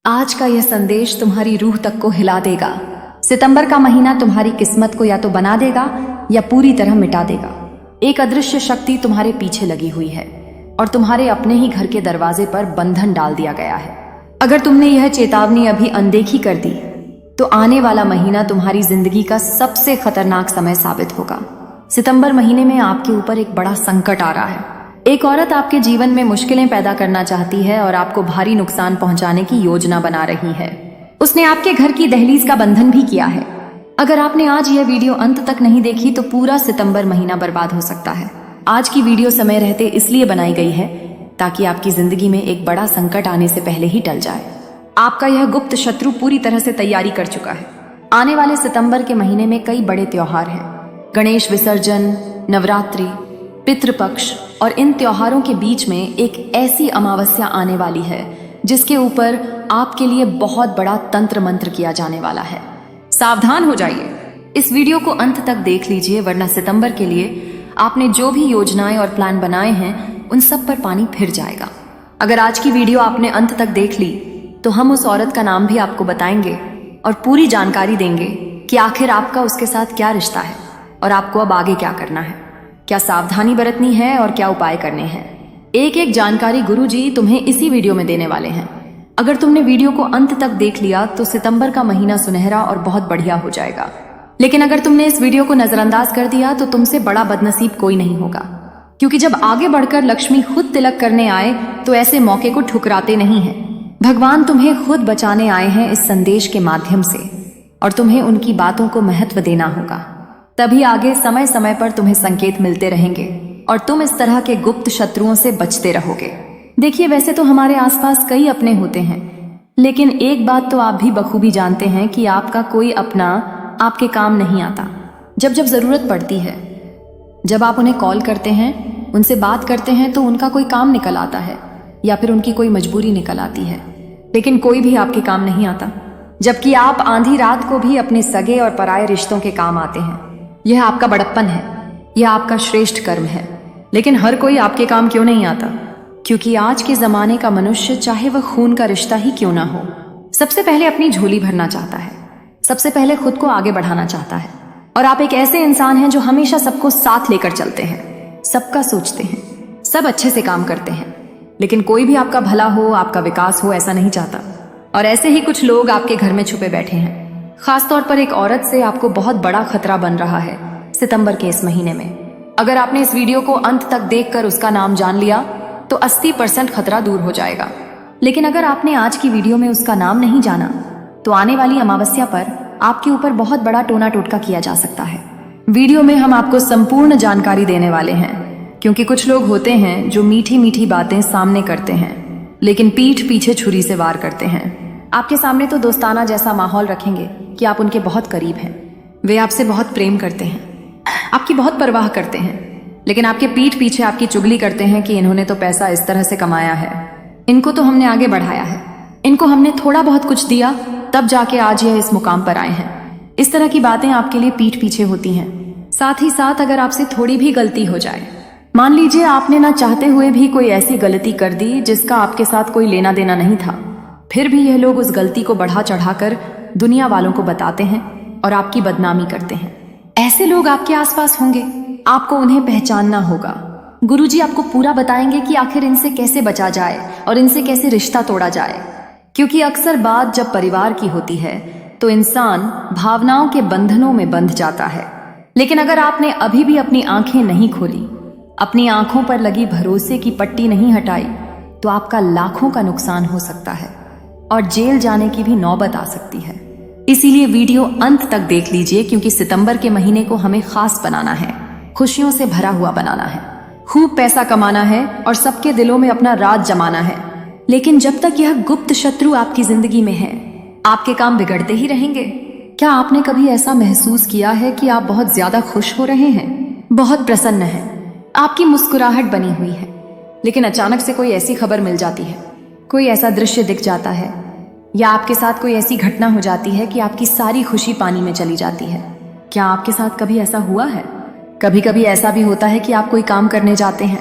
आज का यह संदेश तुम्हारी रूह तक को हिला देगा। सितंबर का महीना तुम्हारी किस्मत को या तो बना देगा या पूरी तरह मिटा देगा। एक अदृश्य शक्ति तुम्हारे पीछे लगी हुई है और तुम्हारे अपने ही घर के दरवाजे पर बंधन डाल दिया गया है। अगर तुमने यह चेतावनी अभी अनदेखी कर दी तो आने वाला महीना तुम्हारी जिंदगी का सबसे खतरनाक समय साबित होगा। सितंबर महीने में आपके ऊपर एक बड़ा संकट आ रहा है। एक औरत आपके जीवन में मुश्किलें पैदा करना चाहती है और आपको भारी नुकसान पहुंचाने की योजना बना रही है। उसने आपके घर की दहलीज का बंधन भी किया है। अगर आपने आज यह वीडियो अंत तक नहीं देखी तो पूरा सितंबर महीना बर्बाद हो सकता है। आज की वीडियो समय रहते इसलिए बनाई गई है ताकि आपकी जिंदगी में एक बड़ा संकट आने से पहले ही टल जाए। आपका यह गुप्त शत्रु पूरी तरह से तैयारी कर चुका है। आने वाले सितंबर के महीने में कई बड़े त्योहार हैं। गणेश विसर्जन, नवरात्रि, पितृपक्ष और इन त्योहारों के बीच में एक ऐसी अमावस्या आने वाली है जिसके ऊपर आपके लिए बहुत बड़ा तंत्र मंत्र किया जाने वाला है। सावधान हो जाइए, इस वीडियो को अंत तक देख लीजिए, वरना सितंबर के लिए आपने जो भी योजनाएं और प्लान बनाए हैं उन सब पर पानी फिर जाएगा। अगर आज की वीडियो आपने अंत तक देख ली तो हम उस औरत का नाम भी आपको बताएंगे और पूरी जानकारी देंगे कि आखिर आपका उसके साथ क्या रिश्ता है और आपको अब आगे क्या करना है, क्या सावधानी बरतनी है और क्या उपाय करने हैं। एक एक जानकारी गुरुजी तुम्हें इसी वीडियो में देने वाले हैं। अगर तुमने वीडियो को अंत तक देख लिया तो सितंबर का महीना सुनहरा और बहुत बढ़िया हो जाएगा। लेकिन अगर तुमने इस वीडियो को नजरअंदाज कर दिया तो तुमसे बड़ा बदनसीब कोई नहीं होगा, क्योंकि जब आगे बढ़कर लक्ष्मी खुद तिलक करने आए तो ऐसे मौके को ठुकराते नहीं हैं। भगवान तुम्हें खुद बचाने आए हैं इस संदेश के माध्यम से और तुम्हें उनकी बातों को महत्व देना होगा। तभी आगे समय समय पर तुम्हें संकेत मिलते रहेंगे और तुम इस तरह के गुप्त शत्रुओं से बचते रहोगे। देखिए, वैसे तो हमारे आसपास कई अपने होते हैं, लेकिन एक बात तो आप भी बखूबी जानते हैं कि आपका कोई अपना आपके काम नहीं आता। जब जब जरूरत पड़ती है, जब आप उन्हें कॉल करते हैं, उनसे बात करते हैं तो उनका कोई काम निकल आता है या फिर उनकी कोई मजबूरी निकल आती है, लेकिन कोई भी आपके काम नहीं आता। जबकि आप आधी रात को भी अपने सगे और पराये रिश्तों के काम आते हैं। यह आपका बड़प्पन है, यह आपका श्रेष्ठ कर्म है। लेकिन हर कोई आपके काम क्यों नहीं आता? क्योंकि आज के जमाने का मनुष्य, चाहे वह खून का रिश्ता ही क्यों ना हो, सबसे पहले अपनी झोली भरना चाहता है, सबसे पहले खुद को आगे बढ़ाना चाहता है। और आप एक ऐसे इंसान हैं जो हमेशा सबको साथ लेकर चलते हैं, सबका सोचते हैं, सब अच्छे से काम करते हैं, लेकिन कोई भी आपका भला हो, आपका विकास हो, ऐसा नहीं चाहता। और ऐसे ही कुछ लोग आपके घर में छुपे बैठे हैं। खासतौर पर एक औरत से आपको बहुत बड़ा खतरा बन रहा है सितंबर के इस महीने में। अगर आपने इस वीडियो को अंत तक देखकर उसका नाम जान लिया तो 80% खतरा दूर हो जाएगा। लेकिन अगर आपने आज की वीडियो में उसका नाम नहीं जाना तो आने वाली अमावस्या पर आपके ऊपर बहुत बड़ा टोना टोटका किया जा सकता है। वीडियो में हम आपको संपूर्ण जानकारी देने वाले हैं, क्योंकि कुछ लोग होते हैं जो मीठी मीठी बातें सामने करते हैं लेकिन पीठ पीछे छुरी से वार करते हैं। आपके सामने तो दोस्ताना जैसा माहौल रखेंगे कि आप उनके बहुत करीब हैं, वे आपसे बहुत प्रेम करते हैं, आपकी बहुत परवाह करते हैं, लेकिन आपके पीठ पीछे आपकी चुगली करते हैं कि इन्होंने तो पैसा इस तरह से कमाया है, इनको तो हमने आगे बढ़ाया है, इनको हमने थोड़ा बहुत कुछ दिया तब जाके आज यह इस मुकाम पर आए हैं। इस तरह की बातें आपके लिए पीठ पीछे होती हैं। साथ ही साथ अगर आपसे थोड़ी भी गलती हो जाए, मान लीजिए आपने ना चाहते हुए भी कोई ऐसी गलती कर दी जिसका आपके साथ कोई लेना देना नहीं था, फिर भी यह लोग उस गलती को बढ़ा चढ़ाकर दुनिया वालों को बताते हैं और आपकी बदनामी करते हैं। ऐसे लोग आपके आसपास होंगे, आपको उन्हें पहचानना होगा। गुरुजी आपको पूरा बताएंगे कि आखिर इनसे कैसे बचा जाए और इनसे कैसे रिश्ता तोड़ा जाए, क्योंकि अक्सर बात जब परिवार की होती है तो इंसान भावनाओं के बंधनों में बंध जाता है। लेकिन अगर आपने अभी भी अपनी आंखें नहीं खोली, अपनी आंखों पर लगी भरोसे की पट्टी नहीं हटाई, तो आपका लाखों का नुकसान हो सकता है और जेल जाने की भी नौबत आ सकती है। इसीलिए वीडियो अंत तक देख लीजिए, क्योंकि सितंबर के महीने को हमें खास बनाना है, खुशियों से भरा हुआ बनाना है, खूब पैसा कमाना है और सबके दिलों में अपना राज जमाना है। लेकिन जब तक यह गुप्त शत्रु आपकी जिंदगी में है, आपके काम बिगड़ते ही रहेंगे। क्या आपने कभी ऐसा महसूस किया है कि आप बहुत ज्यादा खुश हो रहे हैं, बहुत प्रसन्न हैं, आपकी मुस्कुराहट बनी हुई है, लेकिन अचानक से कोई ऐसी खबर मिल जाती है, कोई ऐसा दृश्य दिख जाता है या आपके साथ कोई ऐसी घटना हो जाती है कि आपकी सारी खुशी पानी में चली जाती है? क्या आपके साथ कभी ऐसा हुआ है? कभी कभी ऐसा भी होता है कि आप कोई काम करने जाते हैं,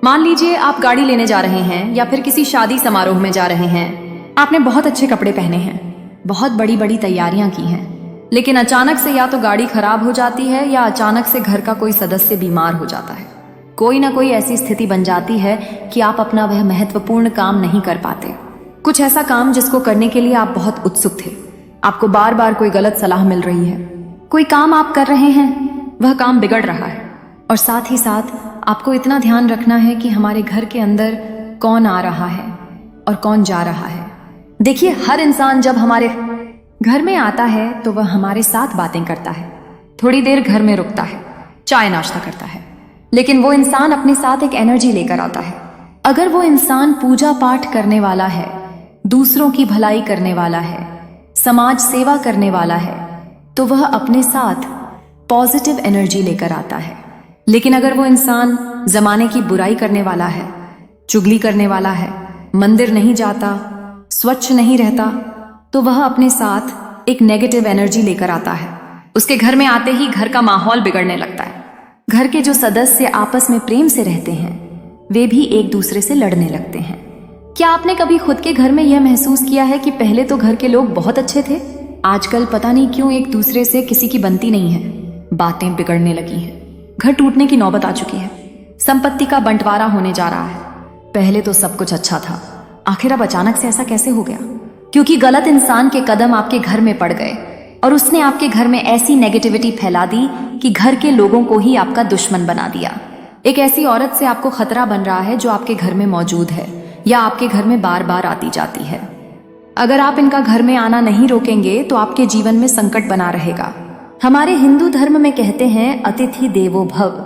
मान लीजिए आप गाड़ी लेने जा रहे हैं या फिर किसी शादी समारोह में जा रहे हैं, आपने बहुत अच्छे कपड़े पहने हैं, बहुत बड़ी बड़ी तैयारियां की हैं, लेकिन अचानक से या तो गाड़ी खराब हो जाती है या अचानक से घर का कोई सदस्य बीमार हो जाता है। कोई ना कोई ऐसी स्थिति बन जाती है कि आप अपना वह महत्वपूर्ण काम नहीं कर पाते। कुछ ऐसा काम जिसको करने के लिए आप बहुत उत्सुक थे। आपको बार बार कोई गलत सलाह मिल रही है। कोई काम आप कर रहे हैं, वह काम बिगड़ रहा है। और साथ ही साथ आपको इतना ध्यान रखना है कि हमारे घर के अंदर कौन आ रहा है और कौन जा रहा है। देखिए, हर इंसान जब हमारे घर में आता है तो वह हमारे साथ बातें करता है, थोड़ी देर घर में रुकता है, चाय नाश्ता करता है, लेकिन वो इंसान अपने साथ एक एनर्जी लेकर आता है। अगर वो इंसान पूजा पाठ करने वाला है, दूसरों की भलाई करने वाला है, समाज सेवा करने वाला है, तो वह अपने साथ पॉजिटिव एनर्जी लेकर आता है। लेकिन अगर वो इंसान जमाने की बुराई करने वाला है, चुगली करने वाला है, मंदिर नहीं जाता, स्वच्छ नहीं रहता, तो वह अपने साथ एक नेगेटिव एनर्जी लेकर आता है। उसके घर में आते ही घर का माहौल बिगड़ने लगता है। घर के जो सदस्य आपस में प्रेम से रहते हैं, वे भी एक दूसरे से लड़ने लगते हैं। क्या आपने कभी खुद के घर में यह महसूस किया है कि पहले तो घर के लोग बहुत अच्छे थे, आजकल पता नहीं क्यों एक दूसरे से किसी की बनती नहीं है, बातें बिगड़ने लगी हैं, घर टूटने की नौबत आ चुकी है, संपत्ति का बंटवारा होने जा रहा है। पहले तो सब कुछ अच्छा था, आखिर अब अचानक से ऐसा कैसे हो गया? क्योंकि गलत इंसान के कदम आपके घर में पड़ गए और उसने आपके घर में ऐसी नेगेटिविटी फैला दी कि घर के लोगों को ही आपका दुश्मन बना दिया। एक ऐसी औरत से आपको खतरा बन रहा है जो आपके घर में मौजूद है या आपके घर में बार बार आती जाती है। अगर आप इनका घर में आना नहीं रोकेंगे तो आपके जीवन में संकट बना रहेगा। हमारे हिंदू धर्म में कहते हैं अतिथि देवो भव।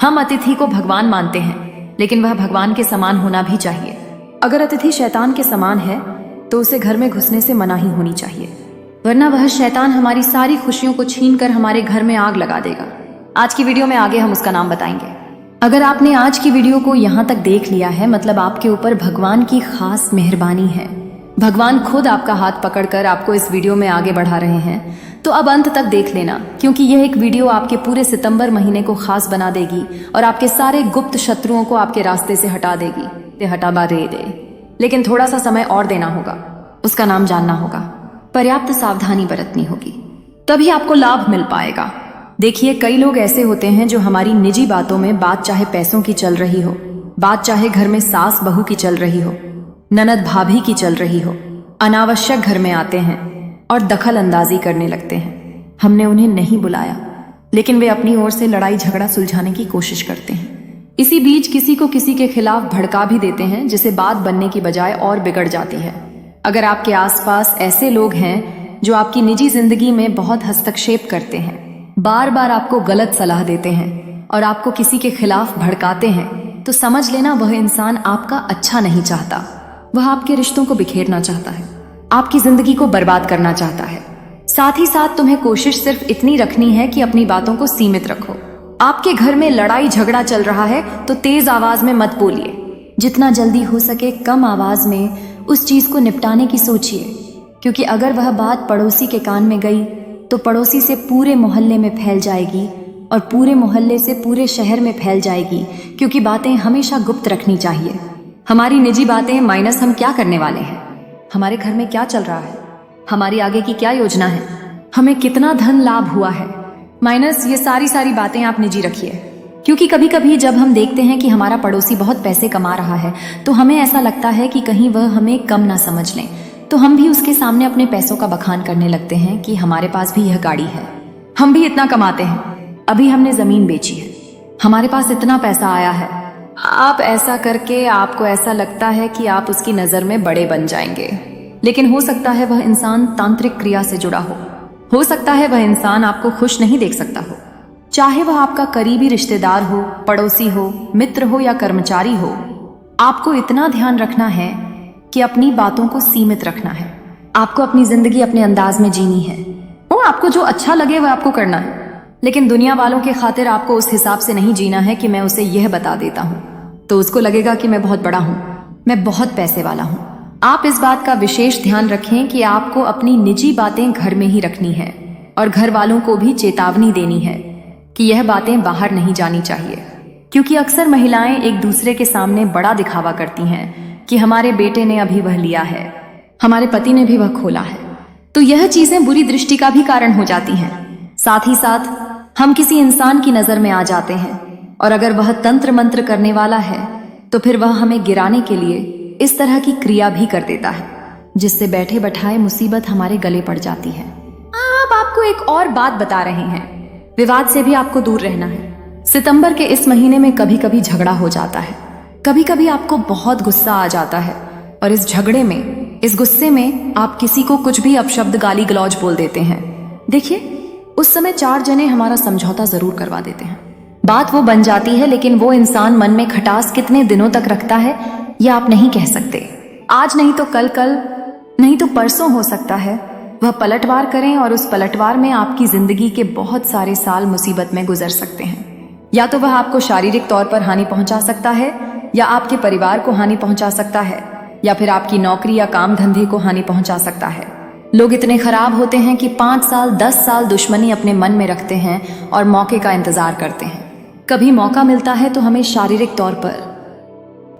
हम अतिथि को भगवान मानते हैं, लेकिन वह भगवान के समान होना भी चाहिए। अगर अतिथि शैतान के समान है तो उसे घर में घुसने से मनाही होनी चाहिए, वरना वह शैतान हमारी सारी खुशियों को छीनकर हमारे घर में आग लगा देगा। आज की वीडियो में आगे हम उसका नाम बताएंगे। अगर आपने आज की वीडियो को यहाँ तक देख लिया है, मतलब आपके ऊपर भगवान की खास मेहरबानी है। भगवान खुद आपका हाथ पकड़कर आपको इस वीडियो में आगे बढ़ा रहे हैं, तो अब अंत तक देख लेना, क्योंकि यह एक वीडियो आपके पूरे सितंबर महीने को खास बना देगी और आपके सारे गुप्त शत्रुओं को आपके रास्ते से हटा देगी। ते हटाबा रे दे। लेकिन थोड़ा सा समय और देना होगा, उसका नाम जानना होगा, पर्याप्त सावधानी बरतनी होगी, तभी आपको लाभ मिल पाएगा। देखिए, कई लोग ऐसे होते हैं जो हमारी निजी बातों में, बात चाहे पैसों की चल रही हो, बात चाहे घर में सास बहू की चल रही हो, ननद भाभी की चल रही हो, अनावश्यक घर में आते हैं और दखल अंदाजी करने लगते हैं। हमने उन्हें नहीं बुलाया, लेकिन वे अपनी ओर से लड़ाई झगड़ा सुलझाने की कोशिश करते हैं। इसी बीच किसी को किसी के खिलाफ भड़का भी देते हैं, जिसे बात बनने की बजाय और बिगड़ जाती है। अगर आपके आसपास ऐसे लोग हैं जो आपकी निजी जिंदगी में बहुत हस्तक्षेप करते हैं, बार बार आपको गलत सलाह देते हैं और आपको किसी के खिलाफ भड़काते हैं, तो समझ लेना वह इंसान आपका अच्छा नहीं चाहता। वह आपके रिश्तों को बिखेरना चाहता है, आपकी जिंदगी को बर्बाद करना चाहता है। साथ ही साथ तुम्हें कोशिश सिर्फ इतनी रखनी है कि अपनी बातों को सीमित रखो। आपके घर में लड़ाई झगड़ा चल रहा है तो तेज आवाज में मत बोलिए, जितना जल्दी हो सके कम आवाज में उस चीज को निपटाने की सोचिए, क्योंकि अगर वह बात पड़ोसी के कान में गई तो पड़ोसी से पूरे मोहल्ले में फैल जाएगी और पूरे मोहल्ले से पूरे शहर में फैल जाएगी, क्योंकि बातें हमेशा गुप्त रखनी चाहिए। हमारी निजी बातें माइनस हम क्या करने वाले हैं, हमारे घर में क्या चल रहा है, हमारी आगे की क्या योजना है, हमें कितना धन लाभ हुआ है, माइनस ये सारी बातें आप निजी रखिए। क्योंकि कभी कभी जब हम देखते हैं कि हमारा पड़ोसी बहुत पैसे कमा रहा है तो हमें ऐसा लगता है कि कहीं वह हमें कम ना समझ लें, तो हम भी उसके सामने अपने पैसों का बखान करने लगते हैं कि हमारे पास भी यह गाड़ी है, हम भी इतना कमाते हैं, अभी हमने जमीन बेची है, हमारे पास इतना पैसा आया है। आप ऐसा करके आपको ऐसा लगता है कि आप उसकी नजर में बड़े बन जाएंगे, लेकिन हो सकता है वह इंसान तांत्रिक क्रिया से जुड़ा हो सकता है वह इंसान आपको खुश नहीं देख सकता हो, चाहे वह आपका करीबी रिश्तेदार हो, पड़ोसी हो, मित्र हो या कर्मचारी हो। आपको इतना ध्यान रखना है कि अपनी बातों को सीमित रखना है। आपको अपनी जिंदगी अपने अंदाज में जीनी है, और आपको जो अच्छा लगे वह आपको करना है, लेकिन दुनिया वालों के खातिर आपको उस हिसाब से नहीं जीना है कि मैं उसे यह बता देता हूँ तो उसको लगेगा कि मैं बहुत बड़ा हूँ, मैं बहुत पैसे वाला हूँ। आप इस बात का विशेष ध्यान रखें कि आपको अपनी निजी बातें घर में ही रखनी है और घर वालों को भी चेतावनी देनी है कि यह बातें बाहर नहीं जानी चाहिए, क्योंकि अक्सर महिलाएं एक दूसरे के सामने बड़ा दिखावा करती हैं कि हमारे बेटे ने अभी वह लिया है, हमारे पति ने भी वह खोला है। तो यह चीजें बुरी दृष्टि का भी कारण हो जाती हैं। साथ ही साथ हम किसी इंसान की नजर में आ जाते हैं, और अगर वह तंत्र मंत्र करने वाला है तो फिर वह हमें गिराने के लिए इस तरह की क्रिया भी कर देता है, जिससे बैठे बैठाए मुसीबत हमारे गले पड़ जाती है। अब आपको एक और बात बता रहे हैं, विवाद से भी आपको दूर रहना है। सितंबर के इस महीने में कभी कभी झगड़ा हो जाता है, कभी कभी आपको बहुत गुस्सा आ जाता है, और इस झगड़े में, इस गुस्से में आप किसी को कुछ भी अपशब्द गाली गलौज बोल देते हैं। देखिए, उस समय 4 जने हमारा समझौता जरूर करवा देते हैं। बात वो बन जाती है, लेकिन वो इंसान मन में खटास कितने दिनों तक रखता है यह आप नहीं कह सकते। आज नहीं तो कल, कल नहीं तो परसों हो सकता है वह पलटवार करें, और उस पलटवार में आपकी जिंदगी के बहुत सारे साल मुसीबत में गुजर सकते हैं। या तो वह आपको शारीरिक तौर पर हानि पहुंचा सकता है, या आपके परिवार को हानि पहुंचा सकता है, या फिर आपकी नौकरी या काम धंधे को हानि पहुंचा सकता है। लोग इतने खराब होते हैं कि 5 साल 10 साल दुश्मनी अपने मन में रखते हैं और मौके का इंतजार करते हैं। कभी मौका मिलता है तो हमें शारीरिक तौर पर